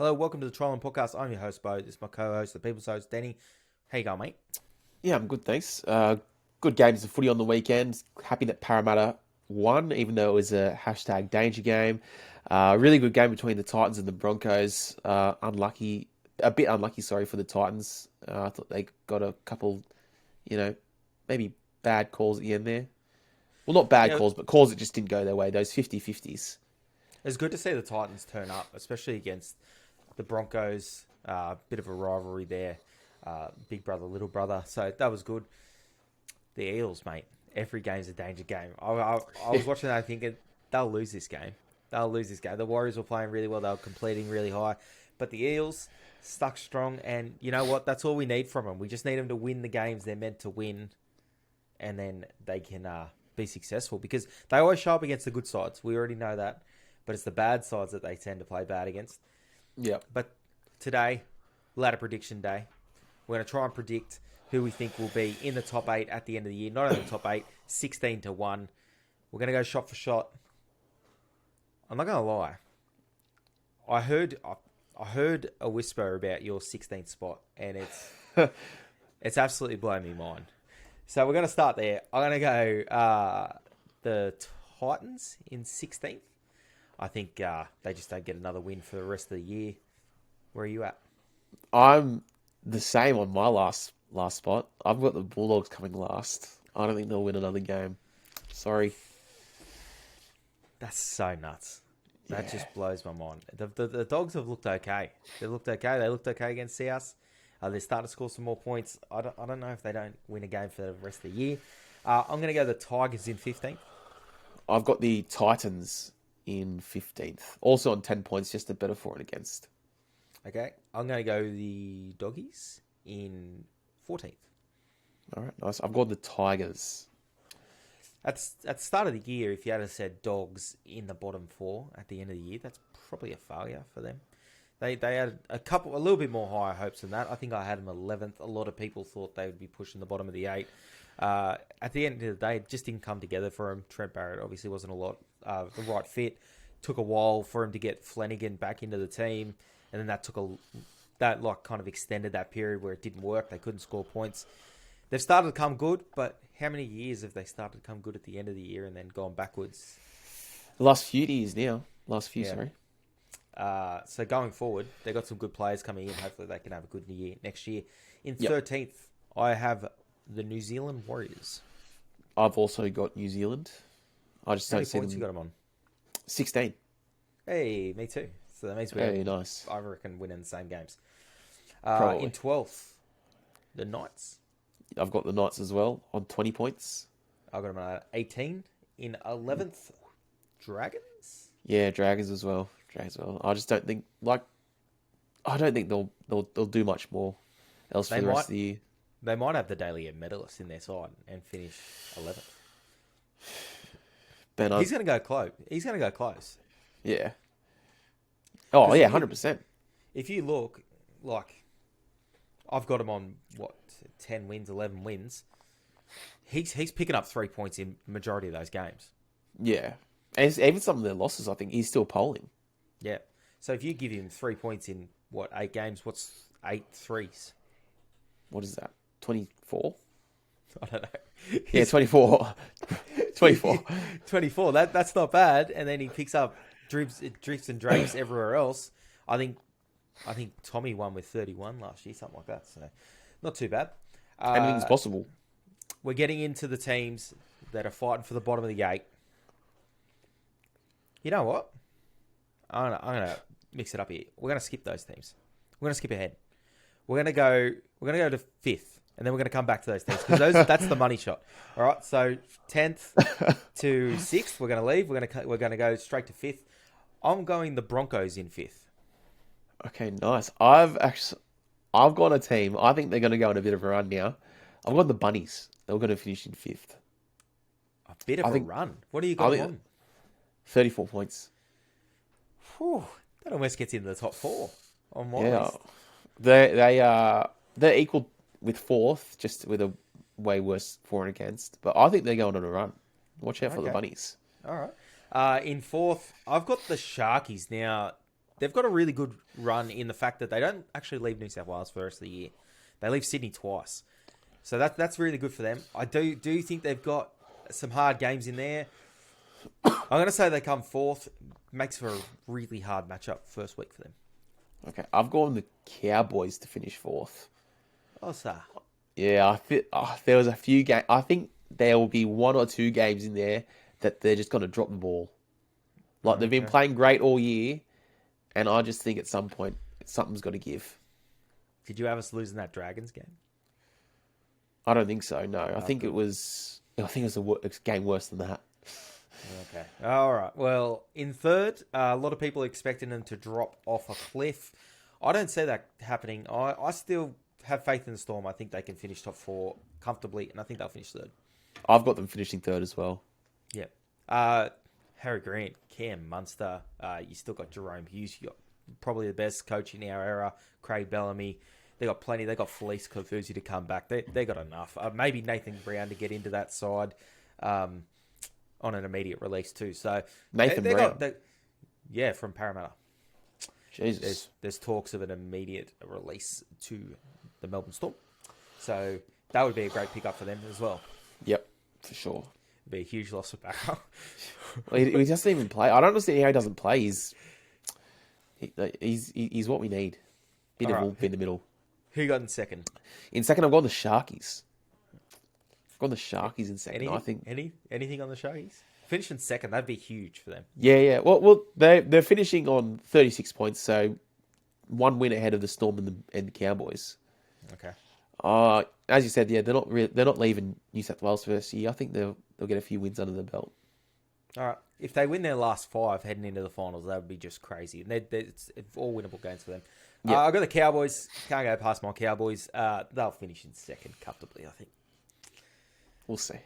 Hello, welcome to the Trolling Podcast. I'm your host, Bo. This is my co-host, the People's host, Danny. How you going, mate? Yeah, I'm good, thanks. Good games of footy on the weekend. Happy that Parramatta won, even though it was a hashtag danger game. Really good game between the Titans and the Broncos. A bit unlucky, sorry, for the Titans. I thought they got a couple, you know, maybe bad calls at the end there. Well, not bad Yeah, calls, but calls that just didn't go their way. Those 50-50s. it's good to see the Titans turn up, especially against the Broncos. Bit of a rivalry there. Big brother, little brother. So that was good. The Eels, mate. Every game's a danger game. I was watching that thinking, they'll lose this game. They'll lose this game. The Warriors were playing really well. They were completing really high. But the Eels stuck strong. And you know what? That's all we need from them. We just need them to win the games they're meant to win. And then they can be successful. Because they always show up against the good sides. We already know that. But it's the bad sides that they tend to play bad against. Yep. But today, ladder prediction day. We're going to try and predict who we think will be in the top 8 at the end of the year. Not only the top 8, 16 to 1. We're going to go shot for shot. I'm not going to lie. I heard a whisper about your 16th spot, and it's absolutely blown me mind. So we're going to start there. I'm going to go the Titans in 16th. I think they just don't get another win for the rest of the year. Where are you at? I'm the same on my last spot. I've got the Bulldogs coming last. I don't think they'll win another game. Sorry. That's so nuts. That Yeah. just blows my mind. The Dogs have looked okay. They looked okay. They looked okay against South. They're starting to score some more points. I don't know if they don't win a game for the rest of the year. I'm going to go the Tigers in 15th. I've got the Titans in 15th. Also on 10 points, just a better for and against. Okay. I'm going to go the Doggies in 14th. All right, nice. I've got the Tigers. At the start of the year, if you had said Dogs in the bottom 4 at the end of the year, that's probably a failure for them. They had a little bit more higher hopes than that. I think I had them 11th. A lot of people thought they would be pushing the bottom of the 8. At the end of the day, it just didn't come together for him. Trent Barrett obviously wasn't the right fit. Took a while for him to get Flanagan back into the team, and then that kind of extended that period where it didn't work. They couldn't score points. They've started to come good, but how many years have they started to come good at the end of the year and then gone backwards? The last few years now. Yeah. Sorry. So going forward, they've got some good players coming in. Hopefully they can have a good year next year. In Yep. 13th, I have the New Zealand Warriors. I've also got New Zealand. I just How don't many see points you them. got them on? 16. Hey, me too. So that means Hey, nice. I reckon, winning the same games. Probably. In 12th, the Knights. I've got the Knights as well on 20 points. I've got them at 18. In 11th, Dragons. Yeah, Dragons as well. I just don't think they'll do much more else for They the rest might of the year. they might have the Daily Air medalist in their side and finish 11th. Ben, He's going to go close. He's going to go close. yeah. Oh 'Cause yeah, 100%. if you look, like, I've got him on, 10 wins, 11 wins. He's picking up 3 points in the majority of those games. Yeah, and even some of their losses, I think he's still polling. Yeah. So if you give him 3 points in, 8 games, what's 8 threes? What is that? 24? I don't know. Yeah, 24. 24. 24. That's not bad. And then he picks up drifts and drapes everywhere else. I think Tommy won with 31 last year, something like that. So not too bad. Anything's possible. We're getting into the teams that are fighting for the bottom of the 8. You know what? I'm gonna mix it up here. We're gonna skip those teams. We're gonna skip ahead. We're gonna go to 5th, and then we're gonna come back to those teams because that's the money shot. All right. So 10th to 6th, we're gonna leave. We're gonna go straight to 5th. I'm going the Broncos in 5th. Okay, nice. I've got a team. I think they're going to go on a bit of a run now. I've got the Bunnies. They're going to finish in 5th. A bit of I a think run. What do you I got think on? 34 points. Whew, that almost gets into the top 4 on my Yeah, list. they're equal with 4th, just with a way worse for and against. But I think they're going on a run. Watch out for the Okay. Bunnies. All right. In 4th, I've got the Sharkies. Now, they've got a really good run in the fact that they don't actually leave New South Wales for the rest of the year. They leave Sydney twice. So that's really good for them. I do think they've got some hard games in there. I'm going to say they come fourth. Makes for a really hard matchup first week for them. Okay, I've gone the Cowboys to finish fourth. Oh, sir. Yeah, there was a few games. I think there will be one or two games in there that they're just going to drop the ball. Like, they've been playing great all year, and I just think at some point something's got to give. Did you have us losing that Dragons game? I don't think so. No, I think it was a game worse than that. Okay. All right. Well, in third, a lot of people are expecting them to drop off a cliff. I don't see that happening. I still have faith in the Storm. I think they can finish top 4 comfortably, and I think they'll finish third. I've got them finishing third as well. Yeah. Harry Grant, Cam Munster. You still got Jerome Hughes. You got probably the best coach in our era, Craig Bellamy. They got plenty. They got Felice Kaufusi to come back. They got enough. Maybe Nathan Brown to get into that side. On an immediate release too. So Nathan Brown. From Parramatta. Jesus. There's talks of an immediate release to the Melbourne Storm. So that would be a great pickup for them as well. Yep, for sure. It'd be a huge loss for Barrow. Well, he doesn't even play. I don't understand how he doesn't play. He's what we need. Bit of in the middle. Who you got in second? In second, I've gone the Sharkies. I've gone the Sharkies in second. I think anything on the Sharkies? Finishing second, that'd be huge for them. Yeah. Well, they're finishing on 36 points, so one win ahead of the Storm and the Cowboys. Okay. As you said, yeah, they're not leaving New South Wales first year. I think they'll get a few wins under their belt. All right. If they win their last 5 heading into the finals, that would be just crazy. And it's all winnable games for them. Yep. I've got the Cowboys. Can't go past my Cowboys. They'll finish in second comfortably, I think. We'll see.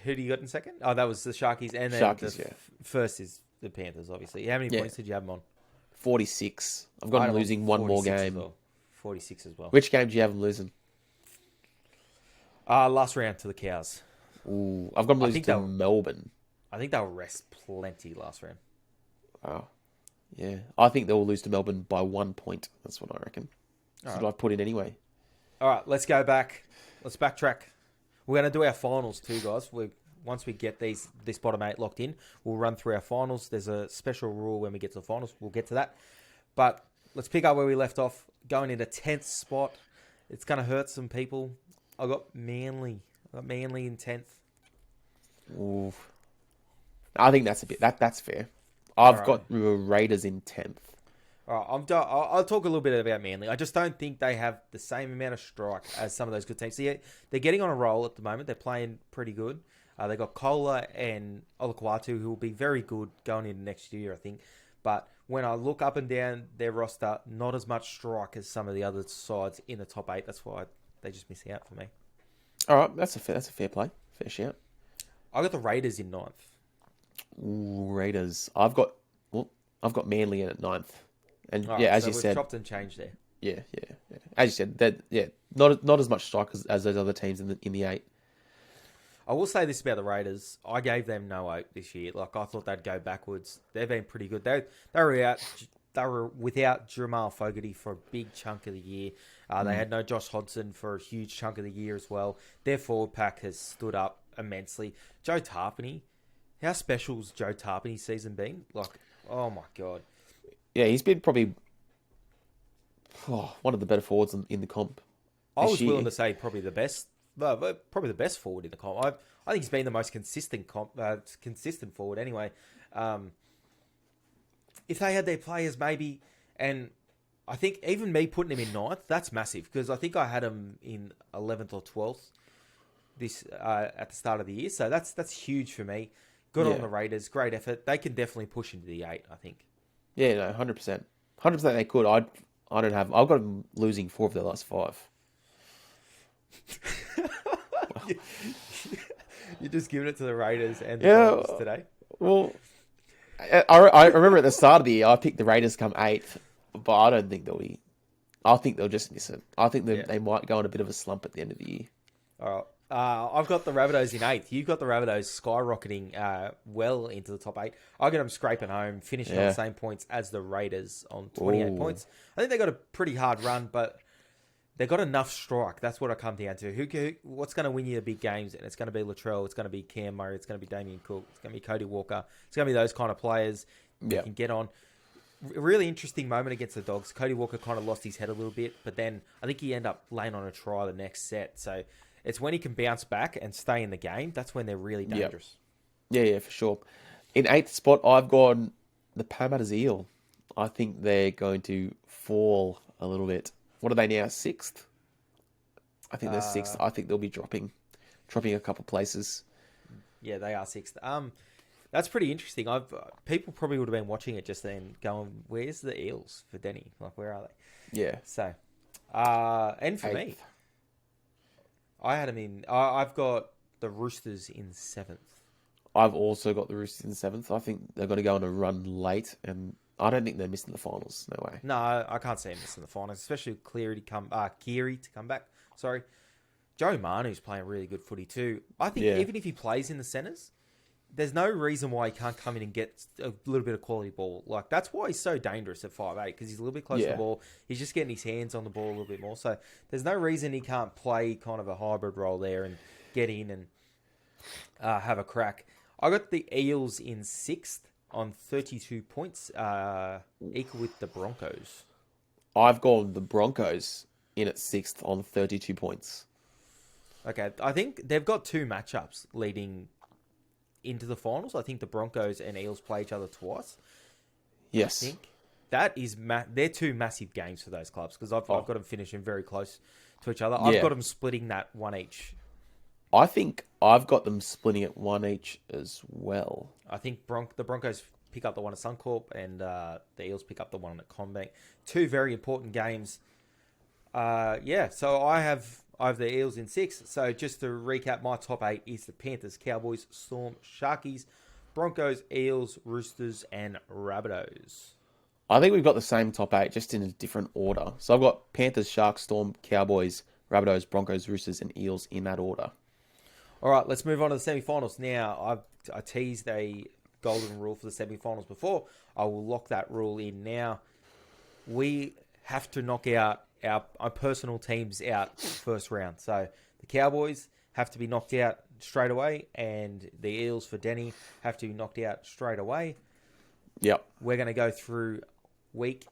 Who do you got in second? Oh, that was the Sharkies. And then first is the Panthers, obviously. How many points did you have them on? 46. I've got them losing one more game. 46 as well. Which game do you have them losing? Last round to the Cows. Ooh, I've got them losing to Melbourne. I think they'll rest plenty last round. Oh, yeah. I think they'll lose to Melbourne by 1 point. That's what I reckon. That's what I put in anyway. All right, let's go back. Let's backtrack. We're going to do our finals too, guys. Once we get this bottom 8 locked in, we'll run through our finals. There's a special rule when we get to the finals. We'll get to that. But let's pick up where we left off. Going into 10th spot. It's going to hurt some people. I got Manly. In 10th. Ooh. I think that's that's fair. I've got Raiders in 10th. All right, I'll talk a little bit about Manly. I just don't think they have the same amount of strike as some of those good teams. So yeah, they're getting on a roll at the moment. They're playing pretty good. They got Kohler and Olakwatu, who will be very good going into next year, I think. But when I look up and down their roster, not as much strike as some of the other sides in the top 8. That's why they just miss out for me. All right, that's a fair play, fair shout. I got the Raiders in 9th. Ooh, Raiders. I've got Manly in at 9th. And right, as so you said, chopped and changed there. Yeah. As you said, that not as much strike as those other teams in the 8. I will say this about the Raiders. I gave them no hope this year. Like, I thought they'd go backwards. They've been pretty good. They were without Jamal Fogarty for a big chunk of the year. They had no Josh Hodgson for a huge chunk of the year as well. Their forward pack has stood up immensely. Joe Tarpany, how special's Joe Tarpany's season been? Like, oh my God. Yeah, he's been probably one of the better forwards in the comp. I was willing to say probably the best forward in the comp. I think he's been the most consistent forward anyway. If they had their players maybe, and I think even me putting him in 9th, that's massive because I think I had him in 11th or 12th at the start of the year. So that's huge for me. Good on the Raiders, great effort. They can definitely push into the 8, I think. Yeah, no, 100%. 100% they could. I've got them losing 4 of their last 5. You're just giving it to the Raiders and the Dolphins today? Well, I remember at the start of the year, I picked the Raiders come 8th, but I don't think they'll be... I think they'll just miss it. I think they might go on a bit of a slump at the end of the year. All I've got the Rabbitohs in eighth. You've got the Rabbitohs skyrocketing well into the top eight. I got them scraping home, finishing on the same points as the Raiders on 28 points. I think they got a pretty hard run, but they got enough strike. That's what I come down to. What's going to win you the big games? And it's going to be Latrell. It's going to be Cam Murray. It's going to be Damien Cook. It's going to be Cody Walker. It's going to be those kind of players that can get on. A really interesting moment against the Dogs. Cody Walker kind of lost his head a little bit, but then I think he ended up laying on a try the next set. So it's when he can bounce back and stay in the game. That's when they're really dangerous. Yeah, for sure. In eighth spot, I've gone the Parramatta's Eel. I think they're going to fall a little bit. What are they now? Sixth? I think they're sixth. I think they'll be dropping a couple places. Yeah, they are sixth. That's pretty interesting. People probably would have been watching it just then, going, "Where's the Eels for Denny? Like, where are they?" Yeah. So, and for me, I had them in. I've got the Roosters in seventh. I've also got the Roosters in seventh. I think they're going to go on a run late, and I don't think they're missing the finals. No way. No, I can't see them missing the finals, especially with Keary to come back. Sorry, Joe Manu's playing really good footy too. I think even if he plays in the centres, there's no reason why he can't come in and get a little bit of quality ball. Like, that's why he's so dangerous at 5'8", because he's a little bit closer to the ball. He's just getting his hands on the ball a little bit more. So there's no reason he can't play kind of a hybrid role there and get in and have a crack. I got the Eels in sixth on 32 points, equal with the Broncos. I've gone the Broncos in at sixth on 32 points. Okay, I think they've got two matchups leading into the finals. I think the Broncos and Eels play each other twice. Yes. I think that is they're two massive games for those clubs, because I've got them finishing very close to each other. I've got them splitting that one each. I think I've got them splitting it one each as well. I think the Broncos pick up the one at Suncorp, and the Eels pick up the one at CommBank. Two very important games. So I have the Eels in six. So just to recap, my top eight is the Panthers, Cowboys, Storm, Sharkies, Broncos, Eels, Roosters, and Rabbitohs. I think we've got the same top eight, just in a different order. So I've got Panthers, Sharks, Storm, Cowboys, Rabbitohs, Broncos, Roosters, and Eels in that order. All right, let's move on to the semi-finals. Now, I teased a golden rule for the semi-finals before. I will lock that rule in now. We have to knock out our personal teams out first round. So the Cowboys have to be knocked out straight away, and the Eels for Denny have to be knocked out straight away. Yep. We're going to go through week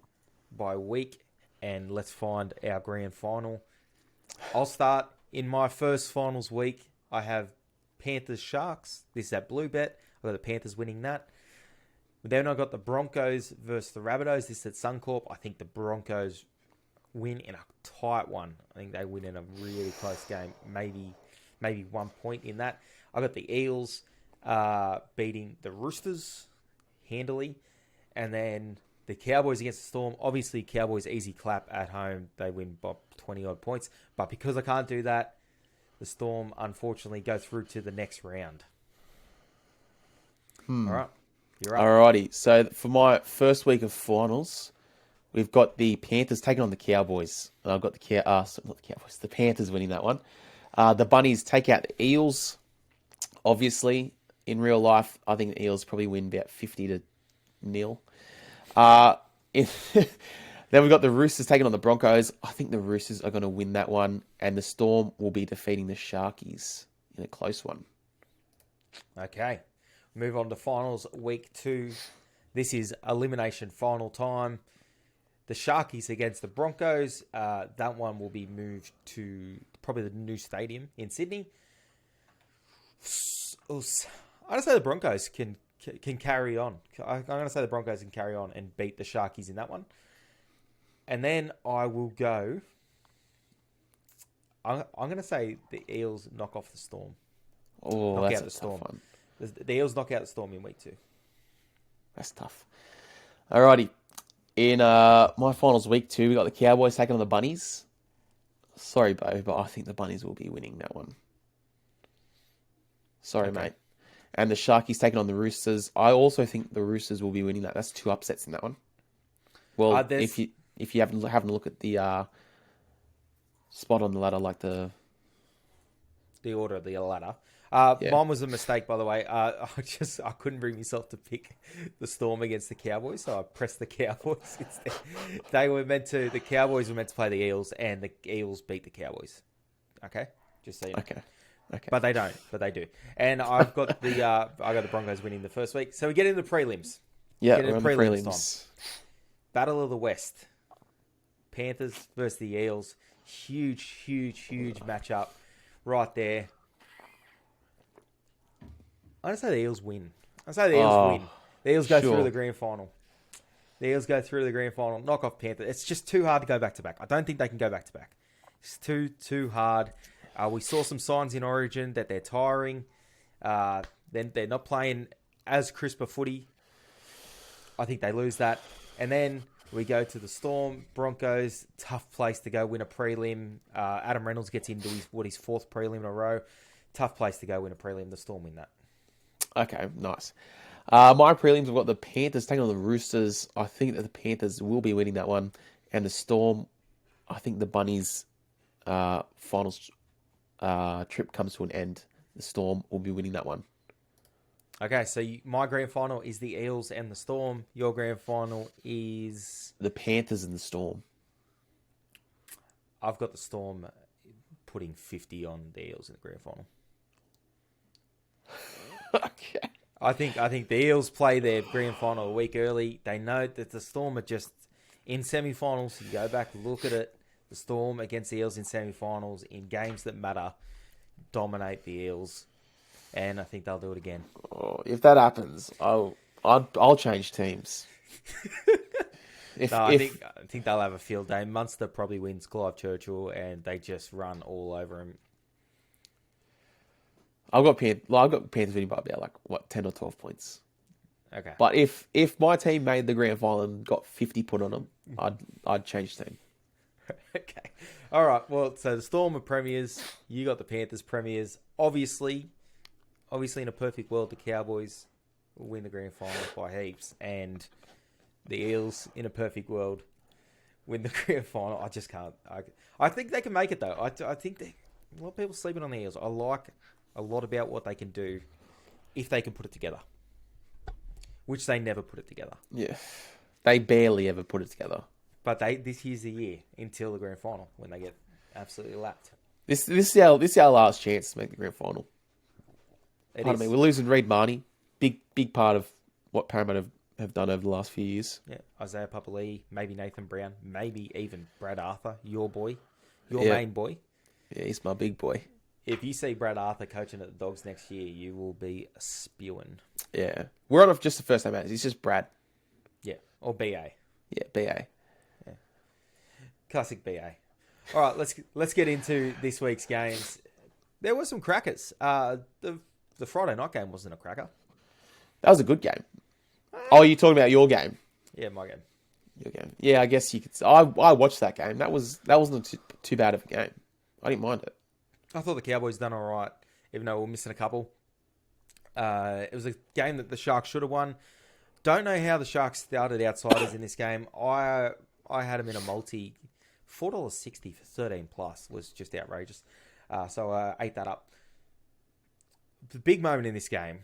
by week, and let's find our grand final. I'll start in my first finals week. I have Panthers Sharks. This is that blue bet. I've got the Panthers winning that. Then I got the Broncos versus the Rabbitohs. This is at Suncorp. I think the Broncos win in a tight one. I think they win in a really close game. Maybe 1 point in that. I got the Eels beating the Roosters handily. And then the Cowboys against the Storm. Obviously, Cowboys easy clap at home. They win by 20-odd points. But because I can't do that, the Storm, unfortunately, go through to the next round. All right. You're up. Alrighty. So for my first week of finals, we've got the Panthers taking on the Cowboys. And I've got the Panthers winning that one. The Bunnies take out the Eels. Obviously, in real life, I think the Eels probably win about 50-0. Then we've got the Roosters taking on the Broncos. I think the Roosters are going to win that one. And the Storm will be defeating the Sharkies in a close one. Okay. Move on to finals week 2. This is elimination final time. The Sharkies against the Broncos. That one will be moved to probably the new stadium in Sydney. I'm going to say the Broncos can carry on. I'm going to say the Broncos can carry on and beat the Sharkies in that one. And then I will go... I'm going to say the Eels knock off the Storm. Oh, that's a tough one. The Eels knock out the Storm in week 2. That's tough. Alrighty. In my finals week 2, we got the Cowboys taking on the Bunnies. Sorry, Bo, but I think the Bunnies will be winning that one. Sorry, mate. And the Sharkies taking on the Roosters. I also think the Roosters will be winning that. That's 2 upsets in that one. Well, if you haven't a look at the spot on the ladder, like the the order of the ladder. Yeah. Mine was a mistake, by the way. I couldn't bring myself to pick the Storm against the Cowboys, so I pressed the Cowboys instead. The Cowboys were meant to play the Eels, and the Eels beat the Cowboys. Okay, just so you know. Okay. But they don't. But they do. And I've got the Broncos winning the first week. So we get into the prelims. Yeah, Get into we're on the prelims, prelims. Battle of the West. Panthers versus the Eels. Huge matchup right there. I say the Eels win. The Eels go through the grand final. The Eels go through the grand final. Knock off Panthers. It's just too hard to go back to back. I don't think they can go back to back. It's too hard. We saw some signs in Origin that they're tiring. Then they're not playing as crisp a footy. I think they lose that. And then we go to the Storm. Broncos, tough place to go win a prelim. Adam Reynolds gets into his fourth prelim in a row. Tough place to go win a prelim. The Storm win that. Okay, nice. My prelims, I've got the Panthers taking on the Roosters. I think that the Panthers will be winning that one. And the Storm, I think the Bunnies' finals trip comes to an end. The Storm will be winning that one. Okay, so my grand final is the Eels and the Storm. Your grand final is... The Panthers and the Storm. I've got the Storm putting 50 on the Eels in the grand final. Okay. I think the Eels play their grand final a week early. They know that the Storm are just in semi-finals. You go back, look at it. The Storm against the Eels in semi-finals in games that matter, dominate the Eels, and I think they'll do it again. Oh, if that happens, I'll change teams. I think they'll have a field day. Munster probably wins Clive Churchill, and they just run all over him. I've got Panthers winning by about 10 or 12 points. Okay. But if my team made the grand final and got 50 put on them, I'd change team. Okay. All right. Well, so the Storm are premiers. You got the Panthers premiers. Obviously, in a perfect world, the Cowboys will win the grand final by heaps, and the Eels, in a perfect world, win the grand final. I just can't. I think they can make it though. I think a lot of people sleeping on the Eels. I like a lot about what they can do if they can put it together, which they never put it together. Yeah, they barely ever put it together. But this year's the year until the grand final when they get absolutely lapped. This is our last chance to make the grand final. We're losing Reid Marnie, big part of what Parramatta have done over the last few years. Yeah, Isaiah Papali'i, maybe Nathan Brown, maybe even Brad Arthur, your main boy. Yeah, he's my big boy. If you see Brad Arthur coaching at the Dogs next year, you will be spewing. Yeah, we're on just the first name. It's just Brad. Yeah, or BA. Yeah, BA. Yeah, classic BA. All right, let's get into this week's games. There were some crackers. The Friday night game wasn't a cracker. That was a good game. Oh, you're talking about your game? Yeah, my game. Your game. Yeah, I guess you could. I watched that game. That wasn't too bad of a game. I didn't mind it. I thought the Cowboys done all right, even though we were missing a couple. It was a game that the Sharks should have won. Don't know how the Sharks started outsiders in this game. I had them in a multi. $4.60 for 13 plus was just outrageous. So I ate that up. The big moment in this game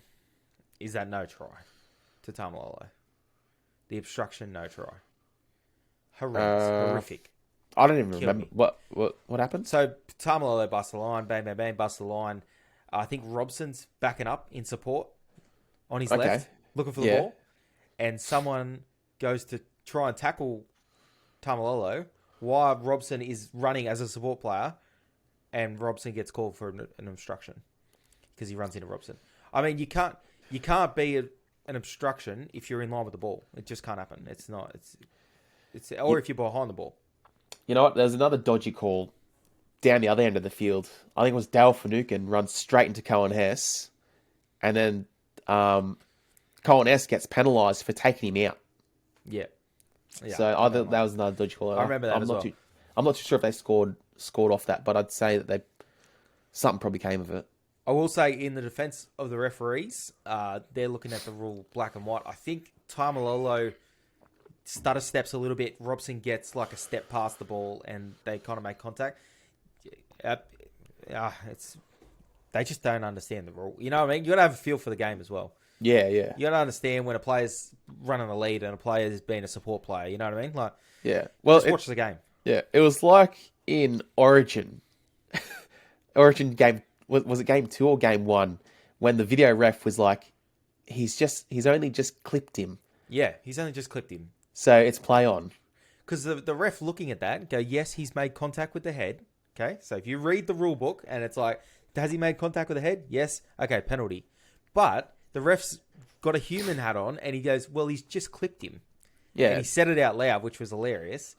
is that no try to Tamalolo. The obstruction, no try. Horrific. I don't even remember what happened. So Tamalolo busts the line, bang, bang, bang, busts the line. I think Robson's backing up in support on his left, looking for the ball. And someone goes to try and tackle Tamalolo while Robson is running as a support player, and Robson gets called for an obstruction because he runs into Robson. I mean, you can't be an obstruction if you're in line with the ball. It just can't happen. It's not. It's if you're behind the ball. You know what? There's another dodgy call down the other end of the field. I think it was Dale Finucane runs straight into Cohen Hess, and then Cohen Hess gets penalised for taking him out. Yeah. So that was another dodgy call. I remember that as well. I'm not too sure if they scored off that, but I'd say that something probably came of it. I will say, in the defence of the referees, they're looking at the rule black and white. I think Tamalolo stutter steps a little bit. Robson gets like a step past the ball, and they kind of make contact. they just don't understand the rule. You know what I mean? You got to have a feel for the game as well. Yeah, yeah, You got to understand when a player's running a lead and a player's being a support player. You know what I mean? Like, yeah. Well, just watch the game. yeah, it was like in Origin. Origin game was it game 2 or game 1 when the video ref was like, he's only just clipped him, Yeah, he's only just clipped him. so it's play on. Because the ref looking at that go, yes, he's made contact with the head. Okay, so if you read the rule book and it's like, has he made contact with the head? Yes. Okay, penalty. But the ref's got a human hat on and he goes, well, he's just clipped him. Yeah, And he said it out loud, which was hilarious.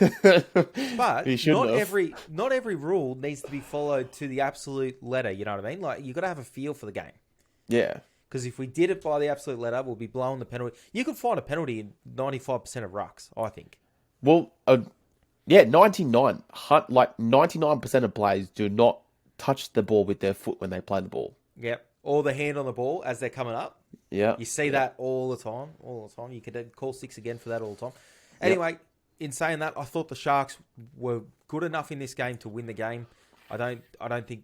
But He shouldn't have. not every rule needs to be followed to the absolute letter. You know what I mean? Like, you got to have a feel for the game. yeah. Because if we did it by the absolute letter, we'll be blowing the penalty. You could find a penalty in 95% of rucks, I think. Well, yeah, 99% of players do not touch the ball with their foot when they play the ball. Yep. Or the hand on the ball as they're coming up. Yeah, You see that all the time. All the time. You could call six again for that all the time. Anyway, in saying that, I thought the Sharks were good enough in this game to win the game. I don't think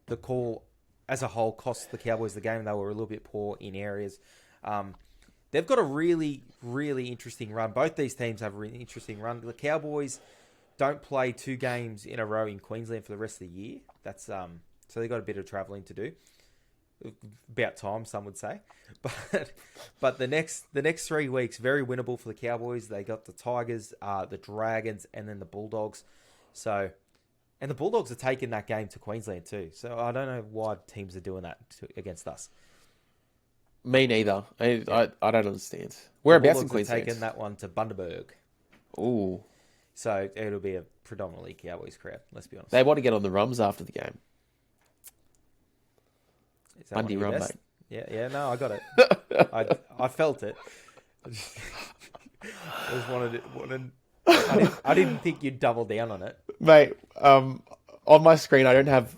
the call as a whole cost the Cowboys the game. They were a little bit poor in areas. They've got a really, really interesting run. Both these teams have a really interesting run. The Cowboys don't play 2 games in a row in Queensland for the rest of the year. That's so they've got a bit of travelling to do. About time, some would say. But the next 3 weeks, very winnable for the Cowboys. They got the Tigers, the Dragons, and then the Bulldogs. And the Bulldogs are taking that game to Queensland too. So I don't know why teams are doing that against us. me neither. I don't understand. Whereabouts in Bulldogs are Queensland? taking that one to Bundaberg. Ooh, So it'll be a predominantly Cowboys crowd, let's be honest. they want to get on the rums after the game. Is that one of Bundy your rum, best? mate. Yeah, no, I got it. I felt it. I just wanted I didn't think you'd double down on it. Mate, on my screen I don't have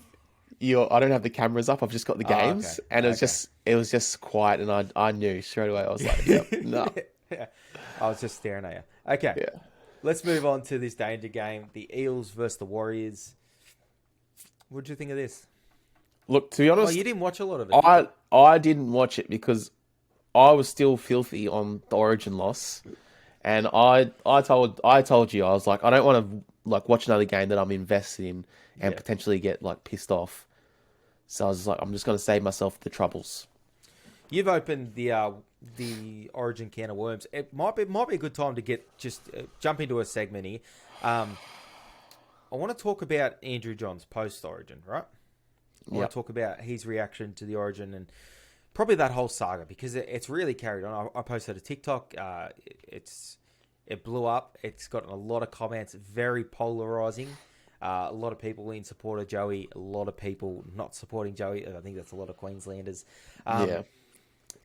the cameras up. I've just got the games, okay. and it was just quiet, and I knew straight away. I was like, yep, no, Yeah. I was just staring at you. Okay. yeah. Let's move on to this danger game. The Eels versus the Warriors. What did you think of this? Look, to be Oh, honest, you didn't watch a lot of it. I didn't watch it because I was still filthy on the Origin loss, and I told you I was like, I don't want to like watch another game that I'm invested in and Yeah. potentially get like pissed off. So I was like, I'm just going to save myself the troubles. You've opened the Origin can of worms. It might be a good time to jump into a segment here. I want to talk about Andrew Johns post Origin, right? I want to talk about his reaction to the Origin and probably that whole saga because it's really carried on. I posted a TikTok. It blew up. It's gotten a lot of comments, very polarizing. A lot of people in support of Joey, a lot of people not supporting Joey. I think that's a lot of Queenslanders. Yeah.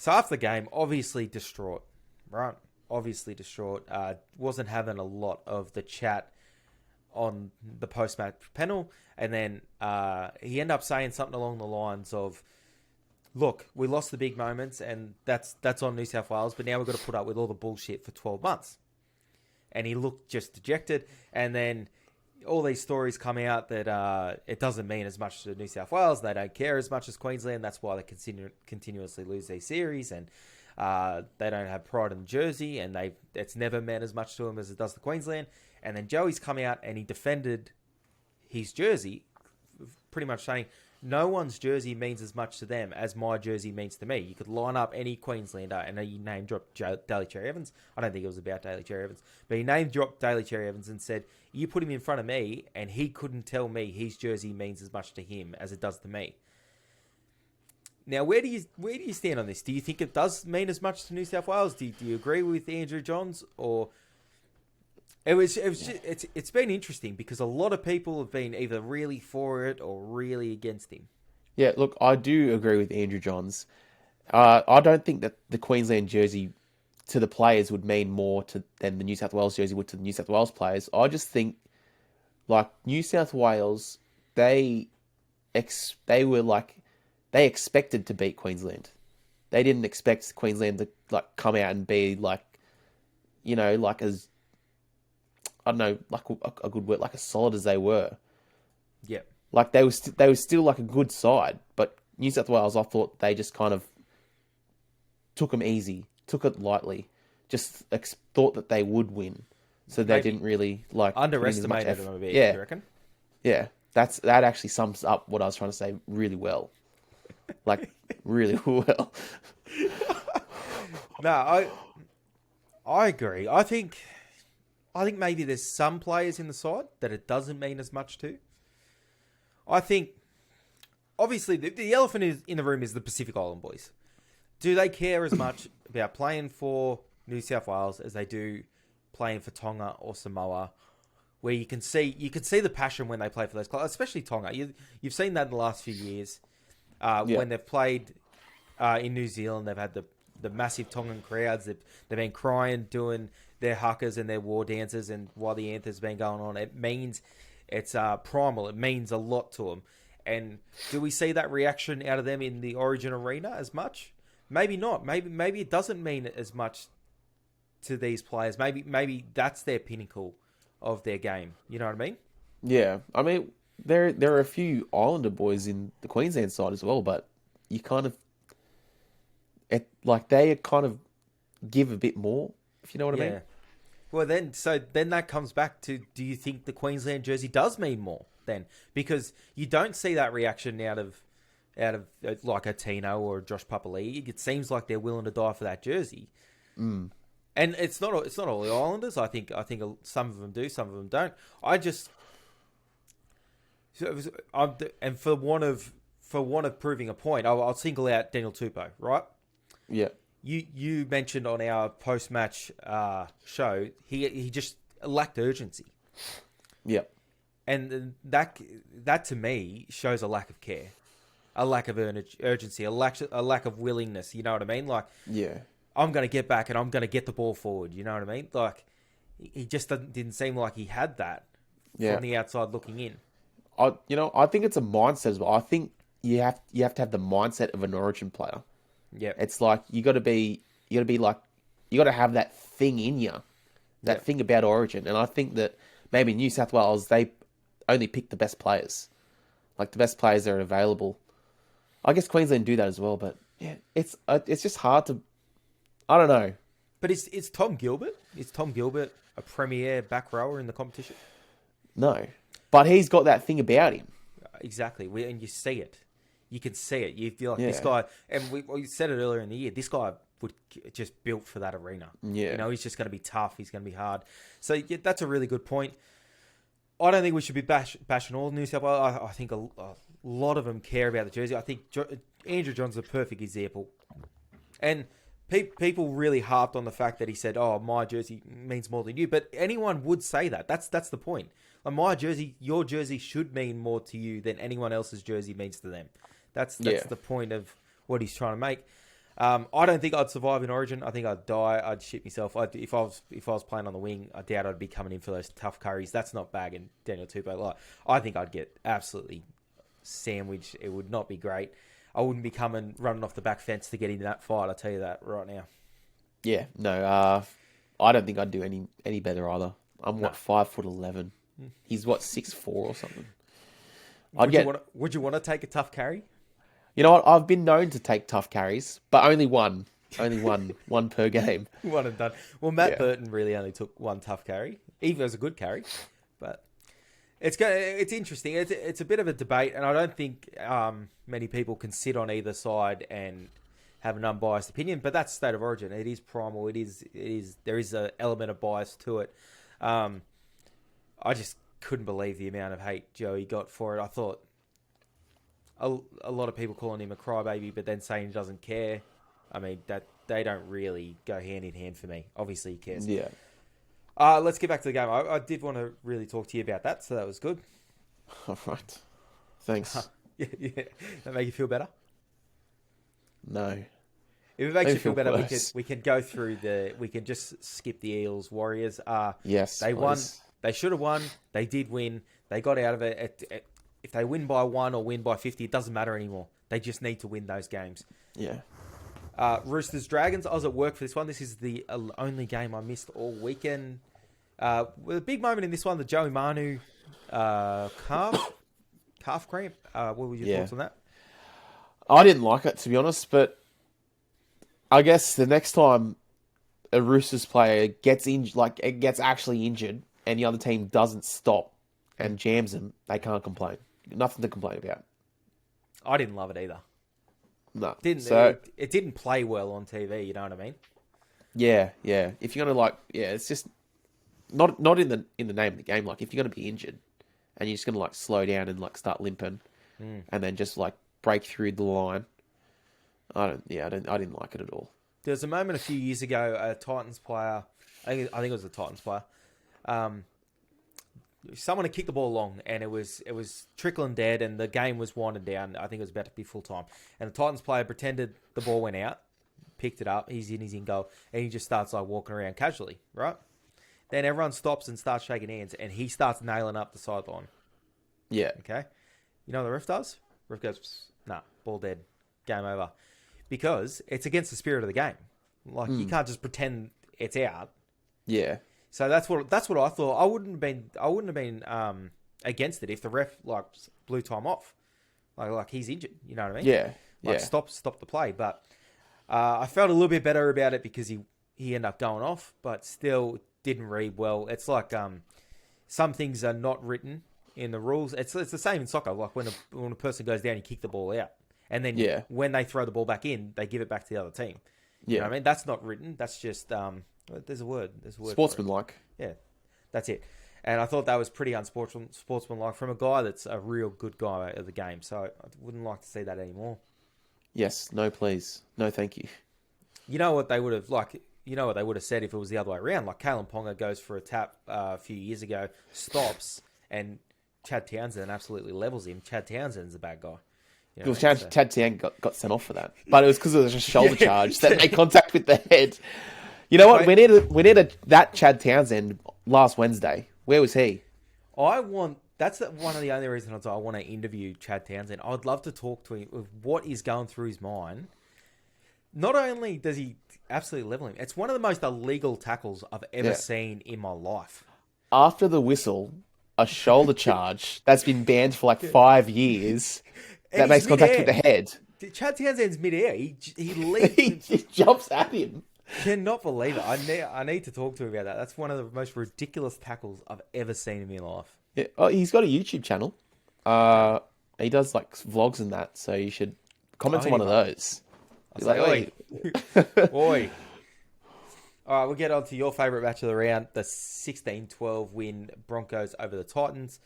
So after the game, obviously distraught, right? Obviously distraught. Wasn't having a lot of the chat on the post-match panel. And then he ended up saying something along the lines of, look, we lost the big moments and that's on New South Wales, but now we've got to put up with all the bullshit for 12 months. And he looked just dejected. And then all these stories come out that it doesn't mean as much to New South Wales. They don't care as much as Queensland. That's why they continuously lose these series. And they don't have pride in the jersey. And it's never meant as much to them as it does to Queensland. And then Joey's come out and he defended his jersey, pretty much saying, no one's jersey means as much to them as my jersey means to me. You could line up any Queenslander, and he name dropped Daly Cherry Evans. I don't think it was about Daly Cherry Evans, but he name dropped Daly Cherry Evans and said, you put him in front of me, and he couldn't tell me his jersey means as much to him as it does to me. Now, where do you stand on this? Do you think it does mean as much to New South Wales? Do you agree with Andrew Johns, or it's been interesting because a lot of people have been either really for it or really against him. Yeah, look, I do agree with Andrew Johns. I don't think that the Queensland jersey to the players would mean more than the New South Wales jersey would to the New South Wales players. I just think, like, New South Wales, they expected to beat Queensland. They didn't expect Queensland to like come out and be like, you know, like as I don't know, like a good word, like as solid as they were. Yeah. Like they were still like a good side, but New South Wales, I thought they just kind of took them easy, took it lightly, just thought that they would win, so they Maybe didn't really like put in as much underestimated effort. them a bit. Yeah, You reckon? yeah, that actually sums up what I was trying to say really well, like really well. No, I agree. I think maybe there's some players in the side that it doesn't mean as much to. I think obviously the elephant in the room is the Pacific Island boys. Do they care as much about playing for New South Wales as they do playing for Tonga or Samoa? Where you can see the passion when they play for those clubs, especially Tonga. You've seen that in the last few years Yeah, when they've played in New Zealand. They've had the massive Tongan crowds. They've been crying, doing their huckers and their war dances, and while the anthem's been going on, it means it's primal. It means a lot to them. And do we see that reaction out of them in the Origin arena as much? Maybe not. Maybe it doesn't mean as much to these players. Maybe that's their pinnacle of their game. You know what I mean? yeah. I mean, there are a few Islander boys in the Queensland side as well, but you kind of like they kind of give a bit more, if you know what I mean. Yeah. Well, then that comes back to: do you think the Queensland jersey does mean more then? Because you don't see that reaction out of like a Tino or a Josh Papali'i. It seems like they're willing to die for that jersey. Mm. And it's not all the Islanders. I think some of them do, some of them don't. And for want of proving a point, I'll single out Daniel Tupou. Right? Yeah, You mentioned on our post match show he just lacked urgency, yeah, and that to me shows a lack of care, a lack of urgency, a lack of willingness. You know what I mean? Like, yeah. I'm going to get back and I'm going to get the ball forward. You know what I mean? Like, he just didn't seem like he had that Yeah. from the outside looking in. I think it's a mindset as well. I think you have to have the mindset of an Origin player. Yeah, It's like you got to be like you got to have that thing in you, that thing about Origin. And I think that maybe New South Wales they only pick the best players, like the best players that are available. I guess Queensland do that as well, but yeah, it's just hard to. I don't know. but it's Tom Gilbert. Is Tom Gilbert a premier back rower in the competition? No, but he's got that thing about him. Exactly, and you see it. You can see it. You feel like Yeah. this guy, and we said it earlier in the year. This guy would just built for that arena. Yeah. You know, he's just going to be tough. He's going to be hard. So yeah, that's a really good point. I don't think we should be bashing all New South Wales. I think a lot of them care about the jersey. I think Andrew John's a perfect example, and people really harped on the fact that he said, "Oh, my jersey means more than you." But anyone would say that. That's the point. Like, my jersey, your jersey should mean more to you than anyone else's jersey means to them. That's the point of what he's trying to make. I don't think I'd survive in Origin. I think I'd die. I'd shit myself. If I was playing on the wing, I doubt I'd be coming in for those tough curries. That's not bagging Daniel Tupou. Like, I think I'd get absolutely sandwiched. It would not be great. I wouldn't be running off the back fence to get into that fight. I'll tell you that right now. Yeah, no. I don't think I'd do any better either. I'm 5'11". He's 6'4" or something. Would you want to take a tough carry? You know what? I've been known to take tough carries, but only one one per game. One and done. Well, Matt Yeah. Burton really only took one tough carry. Even was a good carry, but it's interesting. It's a bit of a debate, and I don't think many people can sit on either side and have an unbiased opinion. But that's State of Origin. It is primal. It is. There is an element of bias to it. I just couldn't believe the amount of hate Joey got for it. I thought a lot of people calling him a crybaby, but then saying he doesn't care. I mean, that they don't really go hand in hand for me. Obviously, he cares. Yeah. Let's get back to the game. I did want to really talk to you about that, so that was good. All right. Thanks. Yeah. That make you feel better? No. If it makes Made you me feel feel better, worse. we can go through we can just skip the Eels Warriors. Yes. They won. please. They should have won. They did win. They got out of it. If they win by 1 or win by 50, it doesn't matter anymore. They just need to win those games. Yeah. Roosters Dragons. I was at work for this one. This is the only game I missed all weekend. With a big moment in this one, the Joey Manu carve calf cramp. What were your Yeah. thoughts on that? I didn't like it, to be honest, but I guess the next time a Roosters player gets injured, like it gets actually injured, and the other team doesn't stop and jams them, they can't complain. Nothing to complain about. I didn't love it either. No. Didn't So it didn't play well on TV? You know what I mean? yeah. If you're gonna it's just not in the name of the game. Like if you're gonna be injured and you're just gonna like slow down and like start limping, and then just like break through the line. I didn't like it at all. There was a moment a few years ago, a Titans player, I think it was a Titans player, someone had kicked the ball long and it was trickling dead and the game was winding down. I think it was about to be full time. And the Titans player pretended the ball went out, picked it up, he's in goal, and he just starts like walking around casually, right? Then everyone stops and starts shaking hands and he starts nailing up the sideline. Yeah. Okay? You know what the ref does? Ref goes, nah, ball dead. Game over. Because it's against the spirit of the game. Like, you can't just pretend it's out. Yeah. So that's what I thought. I wouldn't have been against it if the ref like blew time off. Like he's injured, you know what I mean? Yeah. Like stop the play. But I felt a little bit better about it because he ended up going off, but still didn't read well. It's like some things are not written in the rules. It's the same in soccer. Like when a person goes down, you kick the ball out. And then when they throw the ball back in, they give it back to the other team. You know what I mean? That's not written. That's just there's a word. Sportsmanlike. Yeah, that's it. And I thought that was pretty unsportsmanlike from a guy that's a real good guy of the game. So I wouldn't like to see that anymore. Yes. No, please. No, thank you. You know what they would have said if it was the other way around. Like Kalen Ponga goes for a tap a few years ago, stops, and Chad Townsend absolutely levels him. Chad Townsend's a bad guy. You know, Chad Townsend got sent off for that, but it was because it was a shoulder charge that made contact with the head. You know what? We needed that Chad Townsend last Wednesday. Where was he? That's one of the only reasons I want to interview Chad Townsend. I'd love to talk to him of what is going through his mind. Not only does he absolutely level him, it's one of the most illegal tackles I've ever seen in my life. After the whistle, a shoulder charge that's been banned for like 5 years that makes contact with the head. Chad Townsend's midair. He leaps. He jumps at him. Cannot believe it. I need to talk to him about that. That's one of the most ridiculous tackles I've ever seen in my life. Yeah. Oh, he's got a YouTube channel. He does like vlogs and that, so you should comment on one of those. I'll say, oi. Oi. All right, we'll get on to your favourite match of the round, the 16-12 win Broncos over the Titans.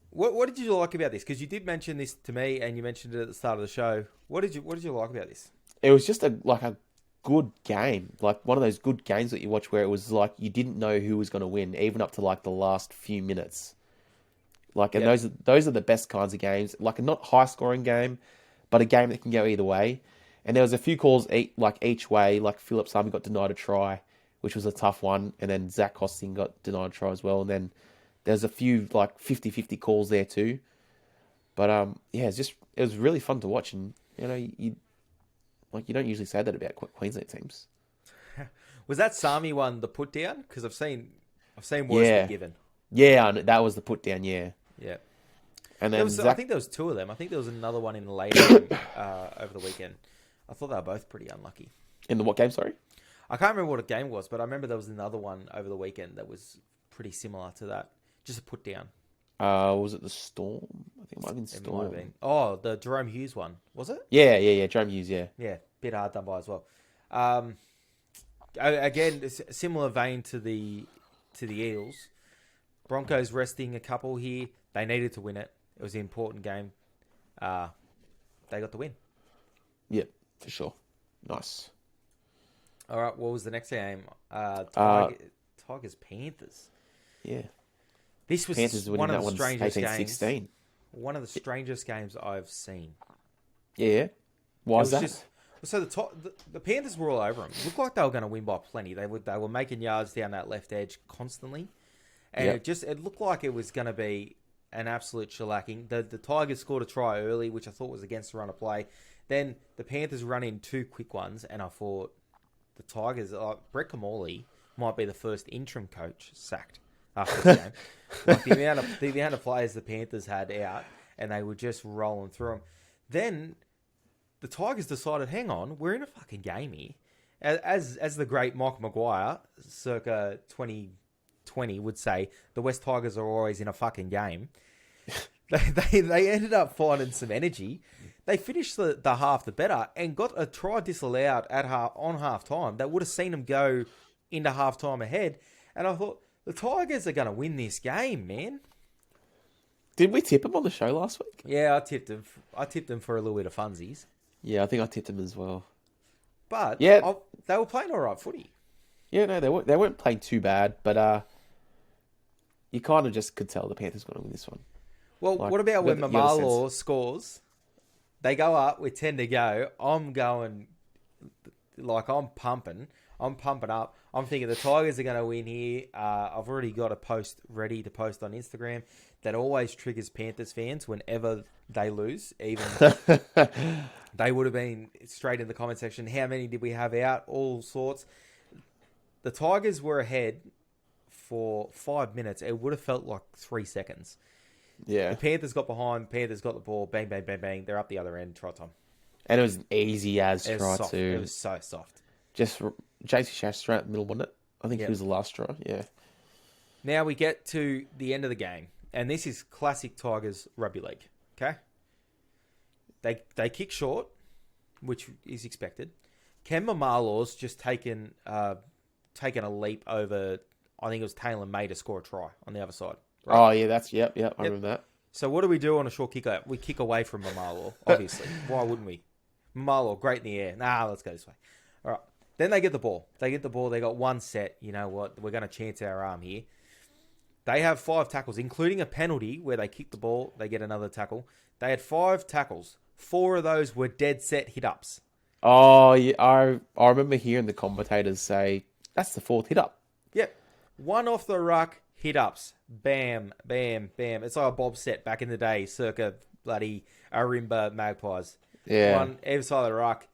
What did you like about this? Because you did mention this to me, and you mentioned it at the start of the show. What did you like about this? It was just a good game, like one of those good games that you watch where it was like you didn't know who was going to win, even up to like the last few minutes. Like, and those are the best kinds of games. Like a not high scoring game, but a game that can go either way. And there was a few calls like each way. Like Philip Sami got denied a try, which was a tough one, and then Zach Costing got denied a try as well. And then there's a few like 50-50 calls there too. But it was really fun to watch, and you don't usually say that about Queensland teams. Was that Sami one the put down? Because I've seen worse been given. Yeah, that was the put down. Yeah. Yeah. And then I think there was two of them. I think there was another one in the late game over the weekend. I thought they were both pretty unlucky. In the what game? Sorry, I can't remember what a game was, but I remember there was another one over the weekend that was pretty similar to that. Just a put down. Was it the Storm? I think it might have been Storm. It might have been. Oh, the Jerome Hughes one, was it? Yeah. Jerome Hughes, yeah. Yeah, bit hard done by as well. Again, similar vein to the Eels. Broncos resting a couple here. They needed to win it. It was an important game. They got the win. Yeah, for sure. Nice. All right, what was the next game? Tigers Panthers. Yeah. This was Panthers one of the strangest 18-16. games. One of the strangest games I've seen. Yeah. Why is that? So the Panthers were all over them. It looked like they were going to win by plenty. They were making yards down that left edge constantly, and it looked like it was going to be an absolute shellacking. The Tigers scored a try early, which I thought was against the run of play. Then the Panthers run in two quick ones, and I thought the Tigers, Brett Kamali might be the first interim coach sacked after this game. Like the amount of players the Panthers had out, and they were just rolling through them. Then the Tigers decided, hang on, we're in a fucking game here. As the great Mike Maguire, circa 2020, would say, the West Tigers are always in a fucking game. They ended up finding some energy. They finished the half the better and got a try disallowed on half time that would have seen them go into half time ahead. And I thought, the Tigers are going to win this game, man. Did we tip them on the show last week? Yeah, I tipped them. I tipped them for a little bit of funsies. Yeah, I think I tipped them as well. But yeah, they were playing all right footy. Yeah, no, they weren't playing too bad, but you kind of just could tell the Panthers going to win this one. Well, what about when Mamalo scores? They go up with 10 to go. I'm going, like, I'm pumping up. I'm thinking the Tigers are going to win here. I've already got a post ready to post on Instagram that always triggers Panthers fans whenever they lose. Even they would have been straight in the comment section. How many did we have out? All sorts. The Tigers were ahead for 5 minutes. It would have felt like 3 seconds. Yeah. The Panthers got behind. Panthers got the ball. Bang, bang, bang, bang. They're up the other end. Try time. And it was an easy as try soft. too. It was so soft. Just JC Shash straight in the middle, wasn't it? I think Yep. he was the last try. Yeah. Now we get to the end of the game. And this is classic Tigers rugby league. Okay? They kick short, which is expected. Ken Mamalo's just taken a leap over, I think it was Taylor May to score a try on the other side. Right? Oh, yeah, yep, I remember that. So what do we do on a short kick? We kick away from Mamalo, obviously. Why wouldn't we? Mamalo, great in the air. Nah, let's go this way. All right. Then they get the ball. They got one set. You know what? We're going to chance our arm here. They have 5 tackles, including a penalty where they kick the ball. They get another tackle. They had 5 tackles. 4 of those were dead set hit-ups. Oh, yeah, I remember hearing the commentators say, that's the 4th hit-up. Yep. 1 off the ruck, hit-ups. Bam, bam, bam. It's like a bob set back in the day, circa bloody Arimba Magpies. Yeah. 1 either side of the ruck.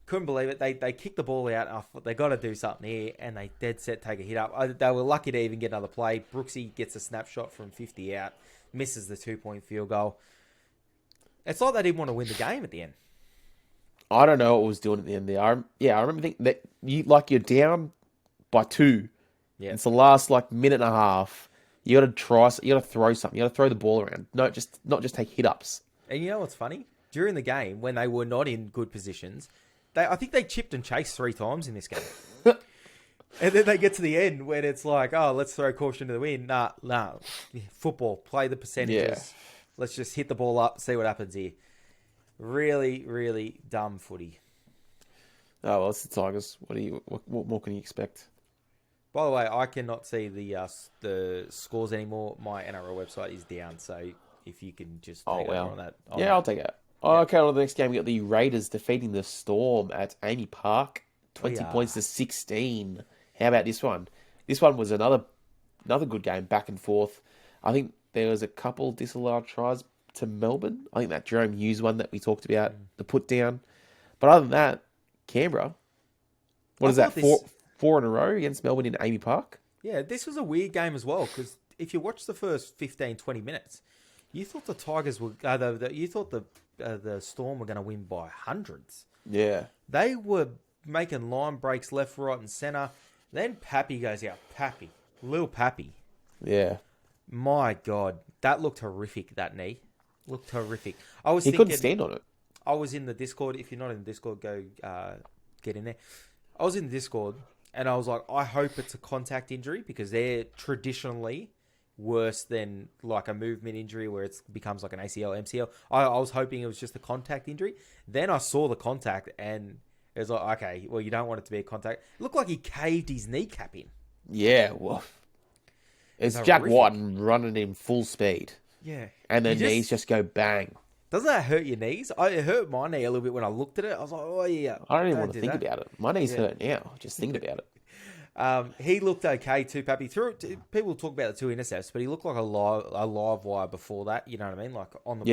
Couldn't believe it. They kicked the ball out. I thought they got to do something here, and they dead set take a hit up. They were lucky to even get another play. Brooksy gets a snapshot from 50 out, misses the 2-point field goal. It's like they didn't want to win the game at the end. I don't know what was doing at the end there. I remember thinking that you're down by 2. Yeah, it's the last minute and a half. You got to try. You got to throw something. You got to throw the ball around. Not just take hit ups. And you know what's funny? During the game, when they were not in good positions, I think they chipped and chased 3 times in this game. And then they get to the end when it's like, oh, let's throw caution to the wind. Nah. Football, play the percentages. Yeah. Let's just hit the ball up, see what happens here. Really, really dumb footy. Oh well, it's the Tigers. What more can you expect? By the way, I cannot see the scores anymore. My NRL website is down, so if you can just take over on that. I'll take it. Okay, on the next game, we got the Raiders defeating the Storm at Amy Park, 20 points to 16. How about this one? This one was another good game, back and forth. I think there was a couple disallowed tries to Melbourne. I think that Jerome Hughes one that we talked about, the put down. But other than that, Canberra. What is that? 4 in a row against Melbourne in Amy Park? Yeah, this was a weird game as well, because if you watch the first 15, 20 minutes, you thought the Tigers were... you thought the Storm were going to win by hundreds. Yeah. They were making line breaks left, right, and centre. Then Pappy goes out. Lil Pappy. Yeah. My God, that looked horrific, that knee. Looked horrific. He couldn't stand on it. I was in the Discord. If you're not in the Discord, go get in there. I was in the Discord, and I was like, I hope it's a contact injury, because they're traditionally worse than like a movement injury where it becomes like an ACL, MCL. I was hoping it was just a contact injury. Then I saw the contact, and it was like, okay, well, you don't want it to be a contact. It looked like he caved his kneecap in. Yeah, well, it's Jack Whiten running in full speed. Yeah. And the knees just go bang. Doesn't that hurt your knees? It hurt my knee a little bit when I looked at it. I was like, oh, yeah. I don't even want to think about it. My knees hurt now, just thinking about it. He looked okay too, Pappy. People talk about the 2 intercepts, but he looked like a live wire before that. You know what I mean? Like on the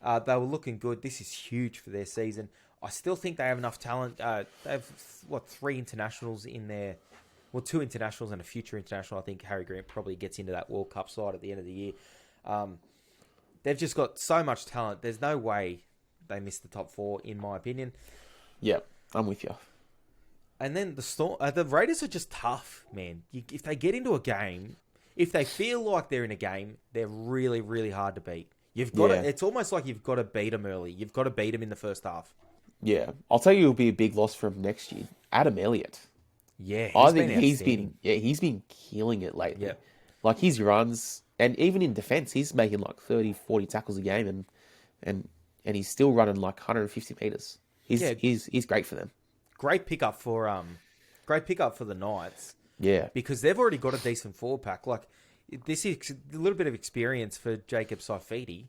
ball. They were looking good. This is huge for their season. I still think they have enough talent. They have, 3 internationals in there. Well, 2 internationals and a future international. I think Harry Grant probably gets into that World Cup side at the end of the year. they've just got so much talent. There's no way they missed the top 4, in my opinion. Yeah, I'm with you. And then the Raiders are just tough, man. If they get into a game, if they feel like they're in a game, they're really, really hard to beat. You've got to, it's almost like you've got to beat them early. You've got to beat them in the first half. Yeah, I'll tell you, it'll be a big loss from next year. Adam Elliott. Yeah, I think he's been killing it lately. Yeah. Like his runs, and even in defense, he's making like 30, 40 tackles a game, and he's still running like 150 meters. He's great for them. Great pickup for the Knights. Yeah, because they've already got a decent forward pack. Like this is a little bit of experience for Jacob Saifiti,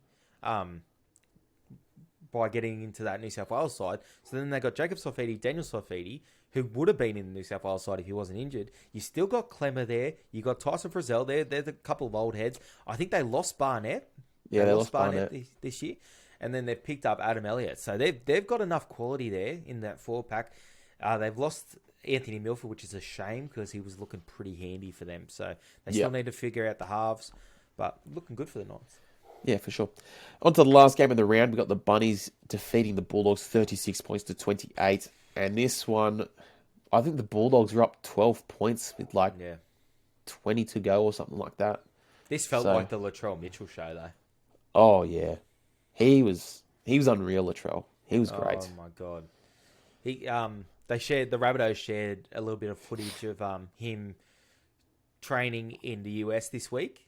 by getting into that New South Wales side. So then they got Jacob Saifiti, Daniel Saifiti, who would have been in the New South Wales side if he wasn't injured. You still got Clemmer there. You got Tyson Frizzell there. They're a couple of old heads. I think they lost Barnett. Yeah, they lost Barnett this year, and then they've picked up Adam Elliott. So they've got enough quality there in that forward pack. They've lost Anthony Milford, which is a shame because he was looking pretty handy for them. So they still need to figure out the halves, but looking good for the Knights. Yeah, for sure. On to the last game of the round. We got the Bunnies defeating the Bulldogs 36 points to 28. And this one, I think the Bulldogs were up 12 points with 20 to go or something like that. This felt like the Latrell Mitchell show, though. Oh, yeah. He was unreal, Latrell. He was great. Oh, my God. The Rabbitohs shared a little bit of footage of him training in the US this week.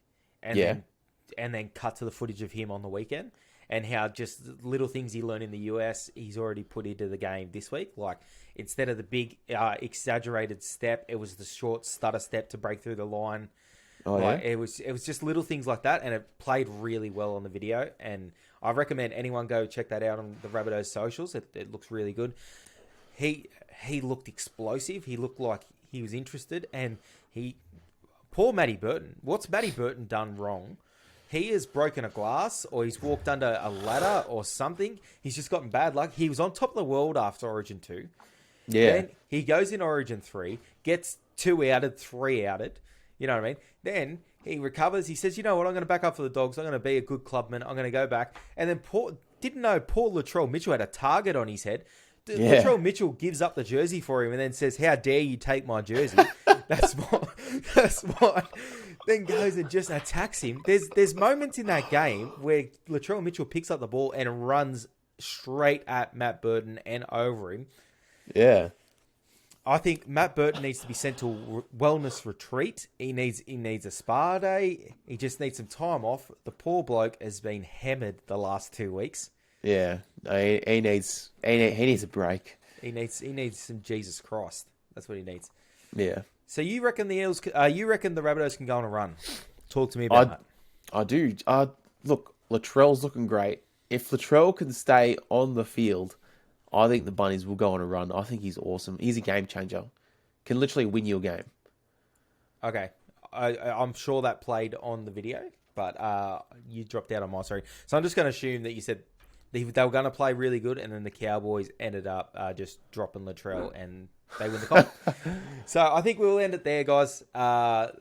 And then cut to the footage of him on the weekend, and how just little things he learned in the US, he's already put into the game this week. Like, instead of the big exaggerated step, it was the short stutter step to break through the line. It was just little things like that, and it played really well on the video. And I recommend anyone go check that out on the Rabbitohs socials. It looks really good. He looked explosive. He looked like he was interested, and poor Matty Burton. What's Matty Burton done wrong? He has broken a glass, or he's walked under a ladder or something. He's just gotten bad luck. He was on top of the world after Origin 2. Yeah. Then he goes in Origin 3, gets 2 outed, 3 outed. You know what I mean? Then he recovers. He says, you know what, I'm going to back up for the Dogs. I'm going to be a good clubman. I'm going to go back. And then didn't know Paul Latrell Mitchell had a target on his head. Latrell Mitchell gives up the jersey for him and then says, how dare you take my jersey? That's what. Then goes and just attacks him. There's moments in that game where Latrell Mitchell picks up the ball and runs straight at Matt Burton and over him. Yeah. I think Matt Burton needs to be sent to a wellness retreat. He needs a spa day. He just needs some time off. The poor bloke has been hammered the last 2 weeks. Yeah. He needs a break. He needs some Jesus Christ. That's what he needs. Yeah. So you reckon the Rabbitohs can go on a run? Talk to me about that. I do. Look, Latrell's looking great. If Latrell can stay on the field, I think the Bunnies will go on a run. I think he's awesome. He's a game changer. Can literally win you a game. Okay. I'm sure that played on the video, but you dropped out on my story. So I'm just going to assume that you said they were going to play really good, and then the Cowboys ended up just dropping Latrell, and they win the comp. So I think we'll end it there, guys. Latrell's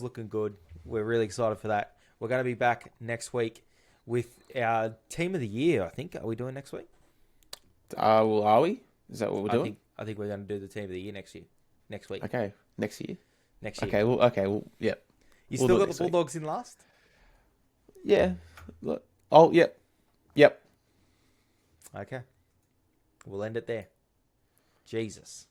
looking good. We're really excited for that. We're going to be back next week with our Team of the Year, I think. Are we doing next week? Well, are we? Is that what we're doing? I think we're going to do the Team of the Year next week. Okay, next year. Okay, well, yeah. You still got the Bulldogs in last? Yeah. Oh, yep. Yep. Okay. We'll end it there. Jesus.